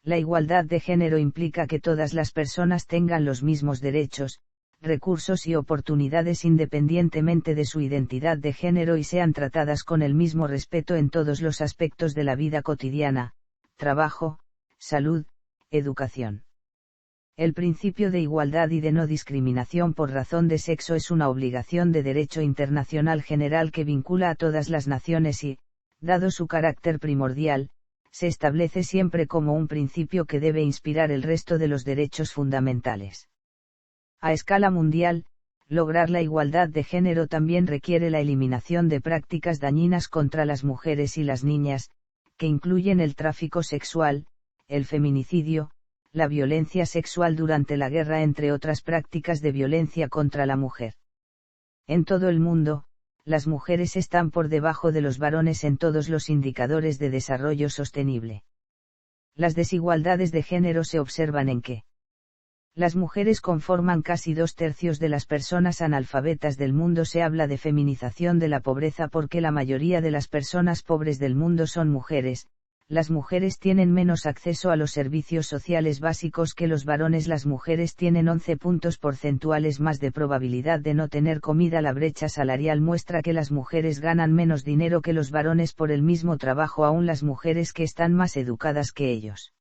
La igualdad de género implica que todas las personas tengan los mismos derechos, recursos y oportunidades independientemente de su identidad de género y sean tratadas con el mismo respeto en todos los aspectos de la vida cotidiana, trabajo, salud, educación. El principio de igualdad y de no discriminación por razón de sexo es una obligación de derecho internacional general que vincula a todas las naciones y, dado su carácter primordial, se establece siempre como un principio que debe inspirar el resto de los derechos fundamentales. A escala mundial, lograr la igualdad de género también requiere la eliminación de prácticas dañinas contra las mujeres y las niñas, que incluyen el tráfico sexual, el feminicidio, la violencia sexual durante la guerra, entre otras prácticas de violencia contra la mujer. En todo el mundo, las mujeres están por debajo de los varones en todos los indicadores de desarrollo sostenible. Las desigualdades de género se observan en que las mujeres conforman casi 2/3 de las personas analfabetas del mundo. Se habla de feminización de la pobreza porque la mayoría de las personas pobres del mundo son mujeres. Las mujeres tienen menos acceso a los servicios sociales básicos que los varones. Las mujeres tienen 11 puntos porcentuales más de probabilidad de no tener comida. La brecha salarial muestra que las mujeres ganan menos dinero que los varones por el mismo trabajo. Aún las mujeres que están más educadas que ellos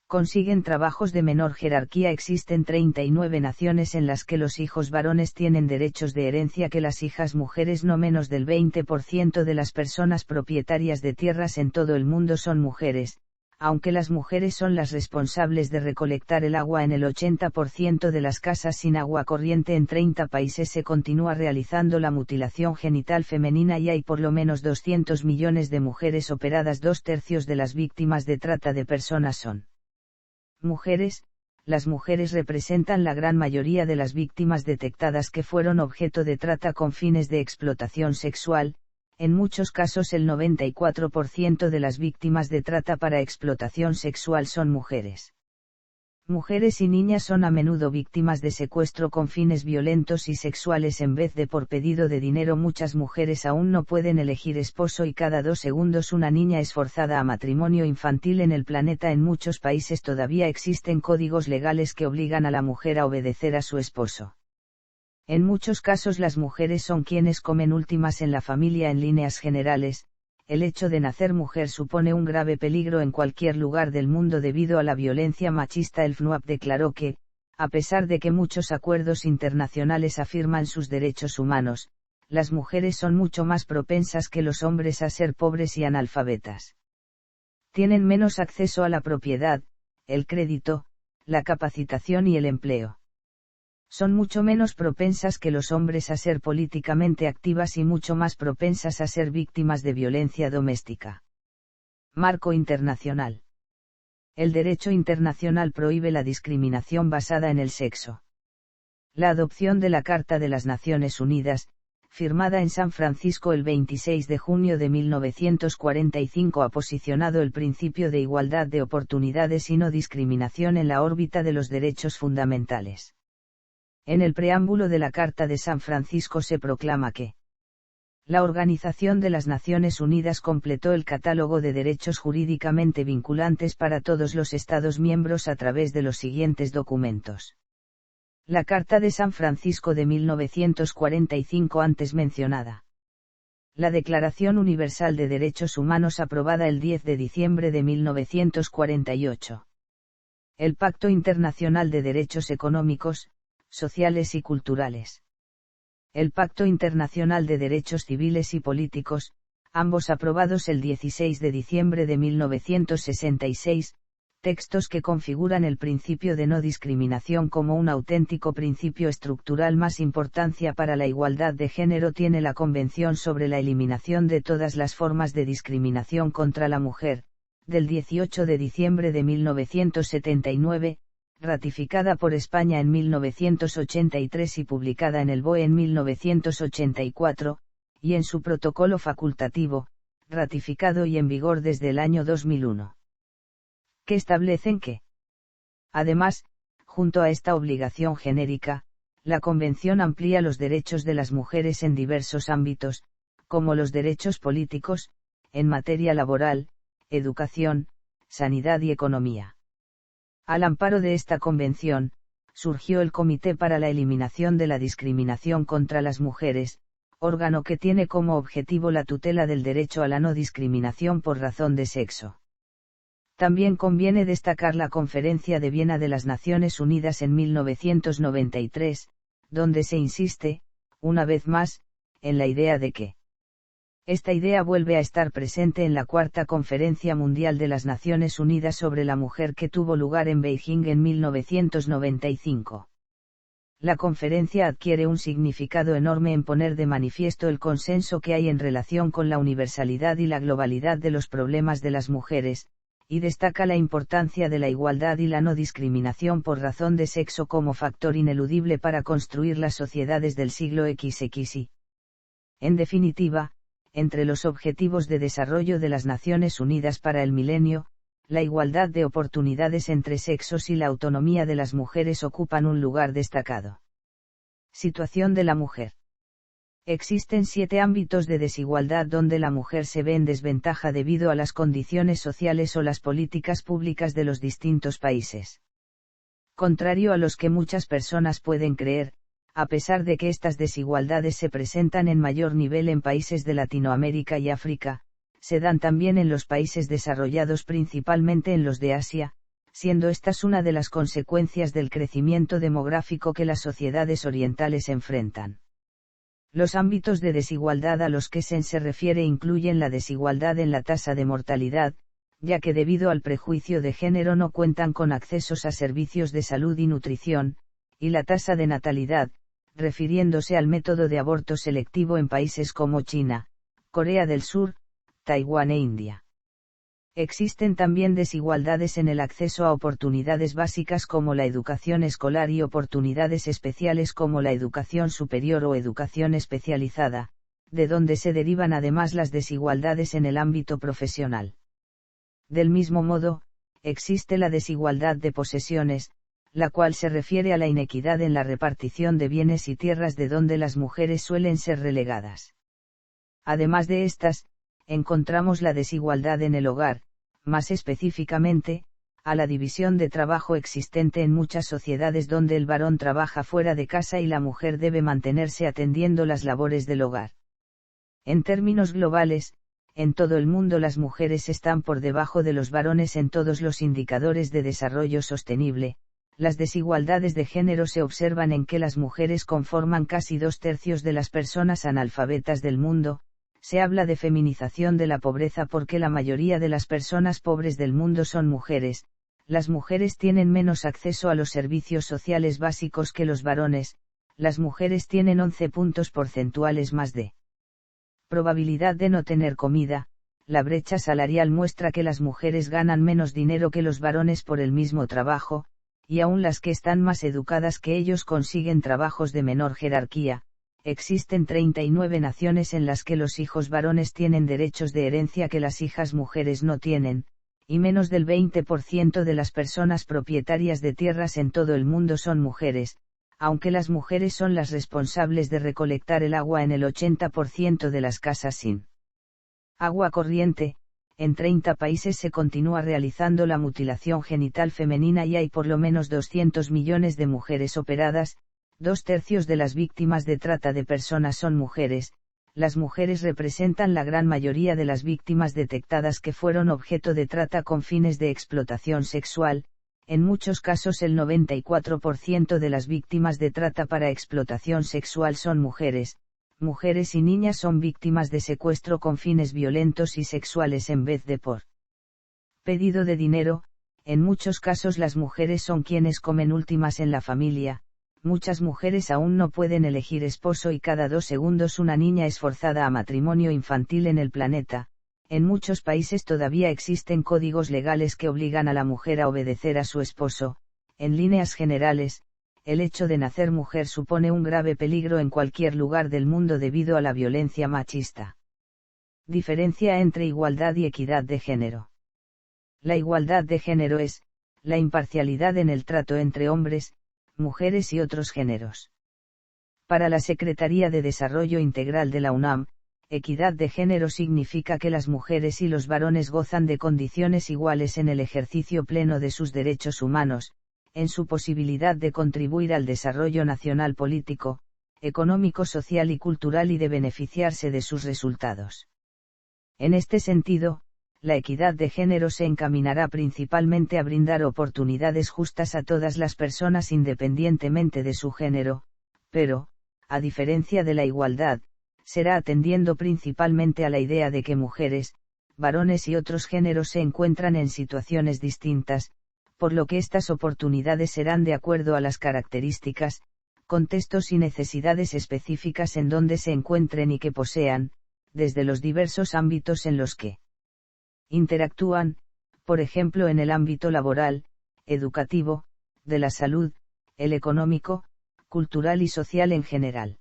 consiguen trabajos de menor jerarquía. Existen 39 naciones en las que los hijos varones tienen derechos de herencia que las hijas mujeres. No menos del 20% de las personas propietarias de tierras en todo el mundo son mujeres, aunque las mujeres son las responsables de recolectar el agua en el 80% de las casas sin agua corriente. En 30 países se continúa realizando la mutilación genital femenina y hay por lo menos 200 millones de mujeres operadas. 2/3 de las víctimas de trata de personas son mujeres. Las mujeres representan la gran mayoría de las víctimas detectadas que fueron objeto de trata con fines de explotación sexual. En muchos casos el 94% de las víctimas de trata para explotación sexual son mujeres. Mujeres y niñas son a menudo víctimas de secuestro con fines violentos y sexuales en vez de por pedido de dinero. Muchas mujeres aún no pueden elegir esposo y cada 2 segundos una niña es forzada a matrimonio infantil en el planeta. En muchos países todavía existen códigos legales que obligan a la mujer a obedecer a su esposo. En muchos casos las mujeres son quienes comen últimas en la familia. En líneas generales, el hecho de nacer mujer supone un grave peligro en cualquier lugar del mundo debido a la violencia machista. El FNUAP declaró que, a pesar de que muchos acuerdos internacionales afirman sus derechos humanos, las mujeres son mucho más propensas que los hombres a ser pobres y analfabetas. Tienen menos acceso a la propiedad, el crédito, la capacitación y el empleo. Son mucho menos propensas que los hombres a ser políticamente activas y mucho más propensas a ser víctimas de violencia doméstica. Marco internacional. El derecho internacional prohíbe la discriminación basada en el sexo. La adopción de la Carta de las Naciones Unidas, firmada en San Francisco el 26 de junio de 1945, ha posicionado el principio de igualdad de oportunidades y no discriminación en la órbita de los derechos fundamentales. En el preámbulo de la Carta de San Francisco se proclama que la Organización de las Naciones Unidas completó el catálogo de derechos jurídicamente vinculantes para todos los Estados miembros a través de los siguientes documentos. La Carta de San Francisco de 1945 antes mencionada. La Declaración Universal de Derechos Humanos aprobada el 10 de diciembre de 1948. El Pacto Internacional de Derechos Económicos, Sociales y Culturales. El Pacto Internacional de Derechos Civiles y Políticos, ambos aprobados el 16 de diciembre de 1966, textos que configuran el principio de no discriminación como un auténtico principio estructural. Más importancia para la igualdad de género tiene la Convención sobre la Eliminación de todas las formas de discriminación contra la mujer, del 18 de diciembre de 1979, ratificada por España en 1983 y publicada en el BOE en 1984, y en su protocolo facultativo, ratificado y en vigor desde el año 2001. Que establecen que, además, junto a esta obligación genérica, la Convención amplía los derechos de las mujeres en diversos ámbitos, como los derechos políticos, en materia laboral, educación, sanidad y economía. Al amparo de esta convención, surgió el Comité para la Eliminación de la Discriminación contra las Mujeres, órgano que tiene como objetivo la tutela del derecho a la no discriminación por razón de sexo. También conviene destacar la Conferencia de Viena de las Naciones Unidas en 1993, donde se insiste, una vez más, en la idea de que esta idea vuelve a estar presente en la Cuarta Conferencia Mundial de las Naciones Unidas sobre la Mujer que tuvo lugar en Beijing en 1995. La conferencia adquiere un significado enorme en poner de manifiesto el consenso que hay en relación con la universalidad y la globalidad de los problemas de las mujeres, y destaca la importancia de la igualdad y la no discriminación por razón de sexo como factor ineludible para construir las sociedades del siglo XXI. En definitiva, entre los objetivos de desarrollo de las Naciones Unidas para el milenio, la igualdad de oportunidades entre sexos y la autonomía de las mujeres ocupan un lugar destacado. Situación de la mujer. Existen 7 ámbitos de desigualdad donde la mujer se ve en desventaja debido a las condiciones sociales o las políticas públicas de los distintos países. Contrario a los que muchas personas pueden creer, a pesar de que estas desigualdades se presentan en mayor nivel en países de Latinoamérica y África, se dan también en los países desarrollados, principalmente en los de Asia, siendo estas una de las consecuencias del crecimiento demográfico que las sociedades orientales enfrentan. Los ámbitos de desigualdad a los que se refiere incluyen la desigualdad en la tasa de mortalidad, ya que debido al prejuicio de género no cuentan con accesos a servicios de salud y nutrición, y la tasa de natalidad, refiriéndose al método de aborto selectivo en países como China, Corea del Sur, Taiwán e India. Existen también desigualdades en el acceso a oportunidades básicas como la educación escolar y oportunidades especiales como la educación superior o educación especializada, de donde se derivan además las desigualdades en el ámbito profesional. Del mismo modo, existe la desigualdad de posesiones, la cual se refiere a la inequidad en la repartición de bienes y tierras de donde las mujeres suelen ser relegadas. Además de estas, encontramos la desigualdad en el hogar, más específicamente, a la división de trabajo existente en muchas sociedades donde el varón trabaja fuera de casa y la mujer debe mantenerse atendiendo las labores del hogar. En términos globales, en todo el mundo las mujeres están por debajo de los varones en todos los indicadores de desarrollo sostenible. Las desigualdades de género se observan en que las mujeres conforman casi 2/3 de las personas analfabetas del mundo. Se habla de feminización de la pobreza porque la mayoría de las personas pobres del mundo son mujeres. Las mujeres tienen menos acceso a los servicios sociales básicos que los varones. Las mujeres tienen 11 puntos porcentuales más de probabilidad de no tener comida. La brecha salarial muestra que las mujeres ganan menos dinero que los varones por el mismo trabajo, y aún las que están más educadas que ellos consiguen trabajos de menor jerarquía. Existen 39 naciones en las que los hijos varones tienen derechos de herencia que las hijas mujeres no tienen, y menos del 20% de las personas propietarias de tierras en todo el mundo son mujeres, aunque las mujeres son las responsables de recolectar el agua en el 80% de las casas sin agua corriente. En 30 países se continúa realizando la mutilación genital femenina y hay por lo menos 200 millones de mujeres operadas. 2/3 de las víctimas de trata de personas son mujeres. Las mujeres representan la gran mayoría de las víctimas detectadas que fueron objeto de trata con fines de explotación sexual. En muchos casos el 94% de las víctimas de trata para explotación sexual son mujeres. Mujeres y niñas son víctimas de secuestro con fines violentos y sexuales en vez de por pedido de dinero. En muchos casos las mujeres son quienes comen últimas en la familia. Muchas mujeres aún no pueden elegir esposo y cada 2 segundos una niña es forzada a matrimonio infantil en el planeta. En muchos países todavía existen códigos legales que obligan a la mujer a obedecer a su esposo. En líneas generales, el hecho de nacer mujer supone un grave peligro en cualquier lugar del mundo debido a la violencia machista. Diferencia entre igualdad y equidad de género. La igualdad de género es la imparcialidad en el trato entre hombres, mujeres y otros géneros. Para la Secretaría de Desarrollo Integral de la UNAM, Equidad de género significa que las mujeres y los varones gozan de condiciones iguales en el ejercicio pleno de sus derechos humanos, en su posibilidad de contribuir al desarrollo nacional político, económico, social y cultural y de beneficiarse de sus resultados. En este sentido, la equidad de género se encaminará principalmente a brindar oportunidades justas a todas las personas independientemente de su género, pero, a diferencia de la igualdad, será atendiendo principalmente a la idea de que mujeres, varones y otros géneros se encuentran en situaciones distintas, por lo que estas oportunidades serán de acuerdo a las características, contextos y necesidades específicas en donde se encuentren y que posean, desde los diversos ámbitos en los que interactúan, por ejemplo en el ámbito laboral, educativo, de la salud, el económico, cultural y social en general.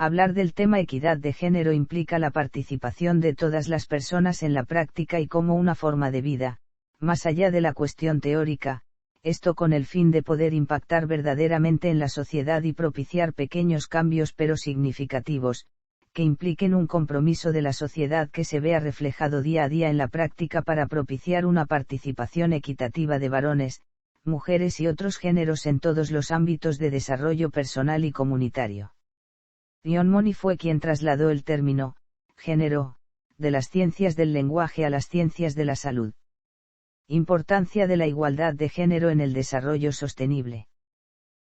Hablar del tema equidad de género implica la participación de todas las personas en la práctica y como una forma de vida, más allá de la cuestión teórica, esto con el fin de poder impactar verdaderamente en la sociedad y propiciar pequeños cambios pero significativos, que impliquen un compromiso de la sociedad que se vea reflejado día a día en la práctica para propiciar una participación equitativa de varones, mujeres y otros géneros en todos los ámbitos de desarrollo personal y comunitario. John Money fue quien trasladó el término género de las ciencias del lenguaje a las ciencias de la salud. Importancia de la igualdad de género en el desarrollo sostenible.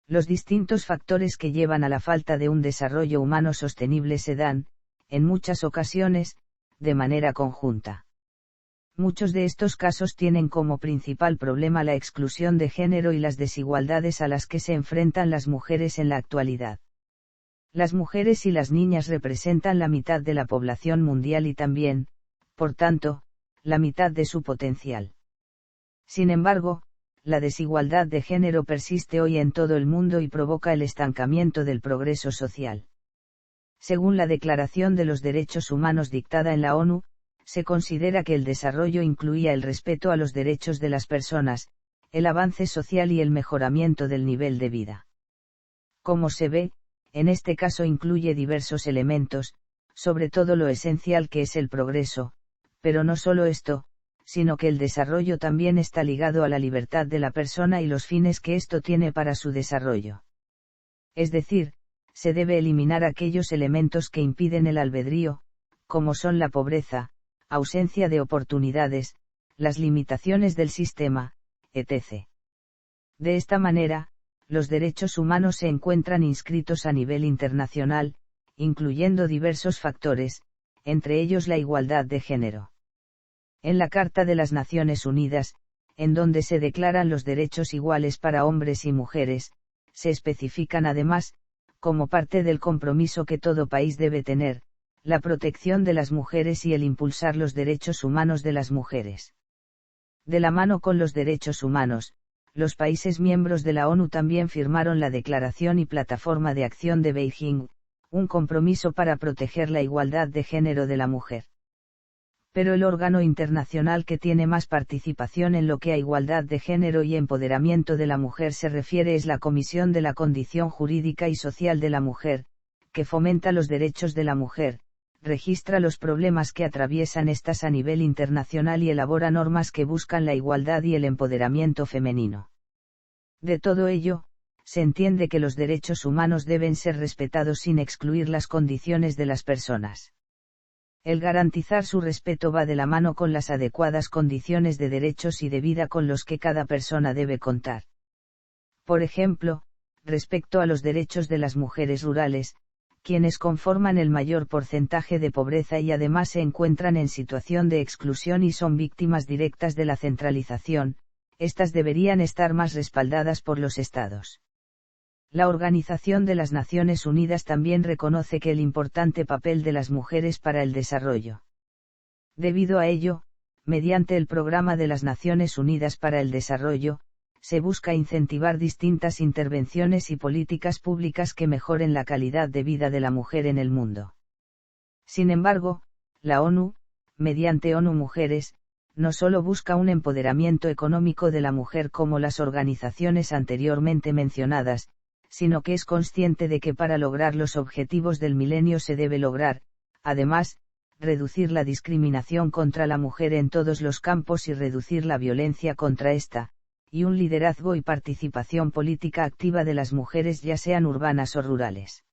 Los distintos factores que llevan a la falta de un desarrollo humano sostenible se dan, en muchas ocasiones, de manera conjunta. Muchos de estos casos tienen como principal problema la exclusión de género y las desigualdades a las que se enfrentan las mujeres en la actualidad. Las mujeres y las niñas representan la mitad de la población mundial y también, por tanto, la mitad de su potencial. Sin embargo, la desigualdad de género persiste hoy en todo el mundo y provoca el estancamiento del progreso social. Según la Declaración de los Derechos Humanos dictada en la ONU, se considera que el desarrollo incluía el respeto a los derechos de las personas, el avance social y el mejoramiento del nivel de vida. Como se ve, en este caso incluye diversos elementos, sobre todo lo esencial que es el progreso, pero no solo esto, sino que el desarrollo también está ligado a la libertad de la persona y los fines que esto tiene para su desarrollo. Es decir, se debe eliminar aquellos elementos que impiden el albedrío, como son la pobreza, ausencia de oportunidades, las limitaciones del sistema, etc. De esta manera, los derechos humanos se encuentran inscritos a nivel internacional, incluyendo diversos factores, entre ellos la igualdad de género. En la Carta de las Naciones Unidas, en donde se declaran los derechos iguales para hombres y mujeres, se especifican además, como parte del compromiso que todo país debe tener, la protección de las mujeres y el impulsar los derechos humanos de las mujeres. De la mano con los derechos humanos, los países miembros de la ONU también firmaron la Declaración y Plataforma de Acción de Beijing, un compromiso para proteger la igualdad de género de la mujer. Pero el órgano internacional que tiene más participación en lo que a igualdad de género y empoderamiento de la mujer se refiere es la Comisión de la Condición Jurídica y Social de la Mujer, que fomenta los derechos de la mujer, registra los problemas que atraviesan estas a nivel internacional y elabora normas que buscan la igualdad y el empoderamiento femenino. De todo ello, se entiende que los derechos humanos deben ser respetados sin excluir las condiciones de las personas. El garantizar su respeto va de la mano con las adecuadas condiciones de derechos y de vida con los que cada persona debe contar. Por ejemplo, respecto a los derechos de las mujeres rurales, quienes conforman el mayor porcentaje de pobreza y además se encuentran en situación de exclusión y son víctimas directas de la centralización, estas deberían estar más respaldadas por los Estados. La Organización de las Naciones Unidas también reconoce que el importante papel de las mujeres para el desarrollo. Debido a ello, mediante el Programa de las Naciones Unidas para el Desarrollo, se busca incentivar distintas intervenciones y políticas públicas que mejoren la calidad de vida de la mujer en el mundo. Sin embargo, la ONU, mediante ONU Mujeres, no solo busca un empoderamiento económico de la mujer como las organizaciones anteriormente mencionadas, sino que es consciente de que para lograr los objetivos del milenio se debe lograr, además, reducir la discriminación contra la mujer en todos los campos y reducir la violencia contra esta, y un liderazgo y participación política activa de las mujeres ya sean urbanas o rurales.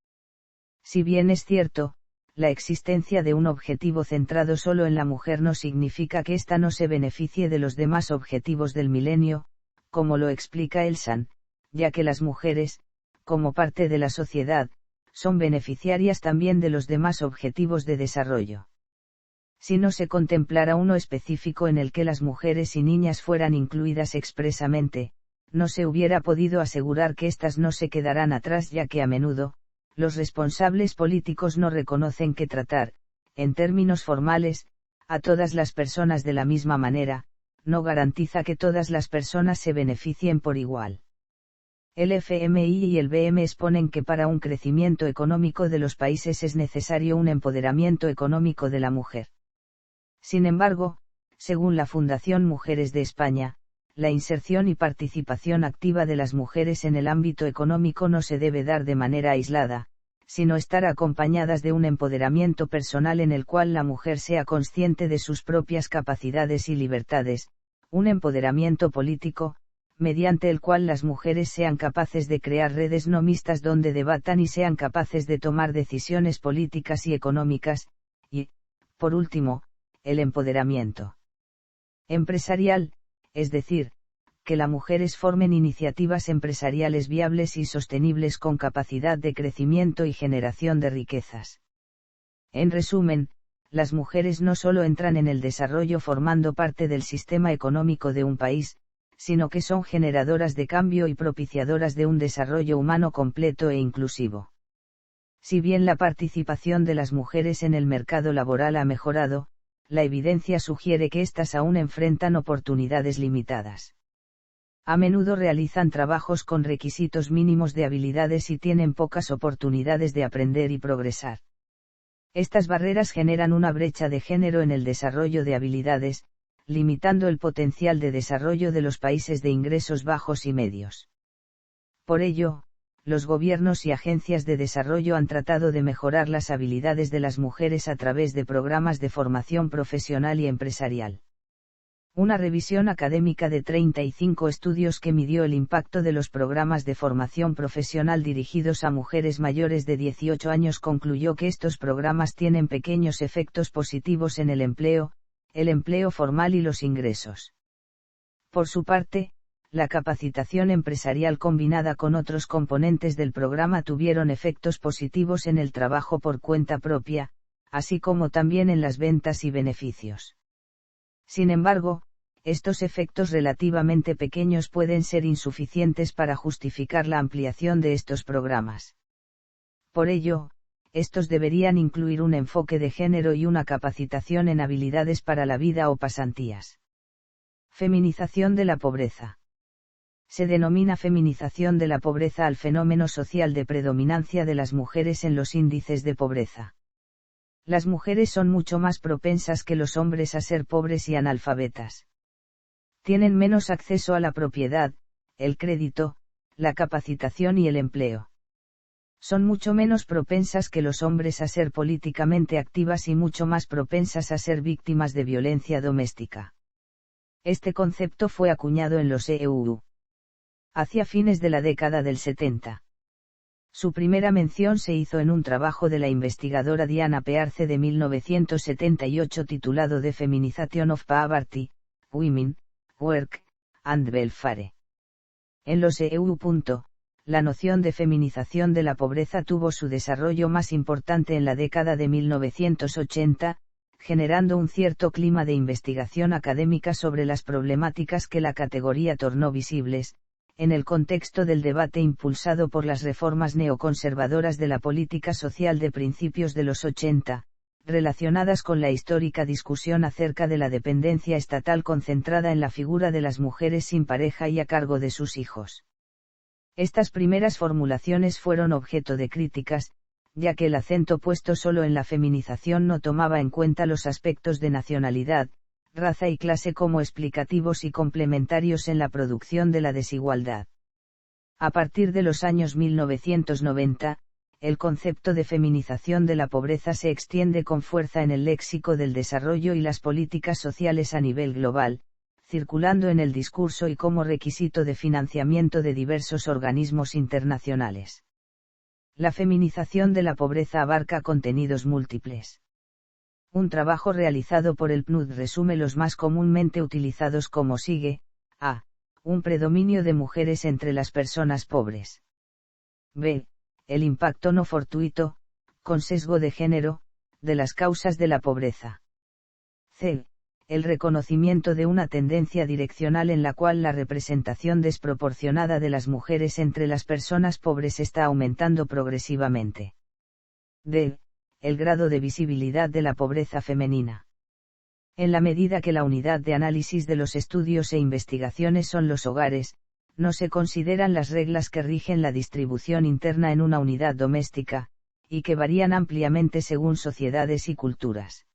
Si bien es cierto, la existencia de un objetivo centrado solo en la mujer no significa que ésta no se beneficie de los demás objetivos del milenio, como lo explica Elsan, ya que las mujeres, como parte de la sociedad, son beneficiarias también de los demás objetivos de desarrollo. Si no se contemplara uno específico en el que las mujeres y niñas fueran incluidas expresamente, no se hubiera podido asegurar que éstas no se quedarán atrás, ya que a menudo, los responsables políticos no reconocen que tratar, en términos formales, a todas las personas de la misma manera, no garantiza que todas las personas se beneficien por igual. El FMI y el BM exponen que para un crecimiento económico de los países es necesario un empoderamiento económico de la mujer. Sin embargo, según la Fundación Mujeres de España, la inserción y participación activa de las mujeres en el ámbito económico no se debe dar de manera aislada, sino estar acompañadas de un empoderamiento personal en el cual la mujer sea consciente de sus propias capacidades y libertades, un empoderamiento político, mediante el cual las mujeres sean capaces de crear redes no mixtas donde debatan y sean capaces de tomar decisiones políticas y económicas, y, por último, el empoderamiento empresarial, es decir, que las mujeres formen iniciativas empresariales viables y sostenibles con capacidad de crecimiento y generación de riquezas. En resumen, las mujeres no solo entran en el desarrollo formando parte del sistema económico de un país, sino que son generadoras de cambio y propiciadoras de un desarrollo humano completo e inclusivo. Si bien la participación de las mujeres en el mercado laboral ha mejorado, la evidencia sugiere que éstas aún enfrentan oportunidades limitadas. A menudo realizan trabajos con requisitos mínimos de habilidades y tienen pocas oportunidades de aprender y progresar. Estas barreras generan una brecha de género en el desarrollo de habilidades, limitando el potencial de desarrollo de los países de ingresos bajos y medios. Por ello, los gobiernos y agencias de desarrollo han tratado de mejorar las habilidades de las mujeres a través de programas de formación profesional y empresarial. Una revisión académica de 35 estudios que midió el impacto de los programas de formación profesional dirigidos a mujeres mayores de 18 años concluyó que estos programas tienen pequeños efectos positivos en el empleo formal y los ingresos. Por su parte, la capacitación empresarial combinada con otros componentes del programa tuvieron efectos positivos en el trabajo por cuenta propia, así como también en las ventas y beneficios. Sin embargo, estos efectos relativamente pequeños pueden ser insuficientes para justificar la ampliación de estos programas. Por ello, estos deberían incluir un enfoque de género y una capacitación en habilidades para la vida o pasantías. Feminización de la pobreza. Se denomina feminización de la pobreza al fenómeno social de predominancia de las mujeres en los índices de pobreza. Las mujeres son mucho más propensas que los hombres a ser pobres y analfabetas. Tienen menos acceso a la propiedad, el crédito, la capacitación y el empleo. Son mucho menos propensas que los hombres a ser políticamente activas y mucho más propensas a ser víctimas de violencia doméstica. Este concepto fue acuñado en los EU hacia fines de la década del 70. Su primera mención se hizo en un trabajo de la investigadora Diana Pearce de 1978 titulado The Feminization of Poverty, Women, Work, and Welfare. En los EU. La noción de feminización de la pobreza tuvo su desarrollo más importante en la década de 1980, generando un cierto clima de investigación académica sobre las problemáticas que la categoría tornó visibles, en el contexto del debate impulsado por las reformas neoconservadoras de la política social de principios de los 80, relacionadas con la histórica discusión acerca de la dependencia estatal concentrada en la figura de las mujeres sin pareja y a cargo de sus hijos. Estas primeras formulaciones fueron objeto de críticas, ya que el acento puesto solo en la feminización no tomaba en cuenta los aspectos de nacionalidad, raza y clase como explicativos y complementarios en la producción de la desigualdad. A partir de los años 1990, el concepto de feminización de la pobreza se extiende con fuerza en el léxico del desarrollo y las políticas sociales a nivel global, circulando en el discurso y como requisito de financiamiento de diversos organismos internacionales. La feminización de la pobreza abarca contenidos múltiples. Un trabajo realizado por el PNUD resume los más comúnmente utilizados como sigue: A. Un predominio de mujeres entre las personas pobres. B. El impacto no fortuito, con sesgo de género, de las causas de la pobreza. C. El reconocimiento de una tendencia direccional en la cual la representación desproporcionada de las mujeres entre las personas pobres está aumentando progresivamente. D. El grado de visibilidad de la pobreza femenina. En la medida que la unidad de análisis de los estudios e investigaciones son los hogares, no se consideran las reglas que rigen la distribución interna en una unidad doméstica, y que varían ampliamente según sociedades y culturas.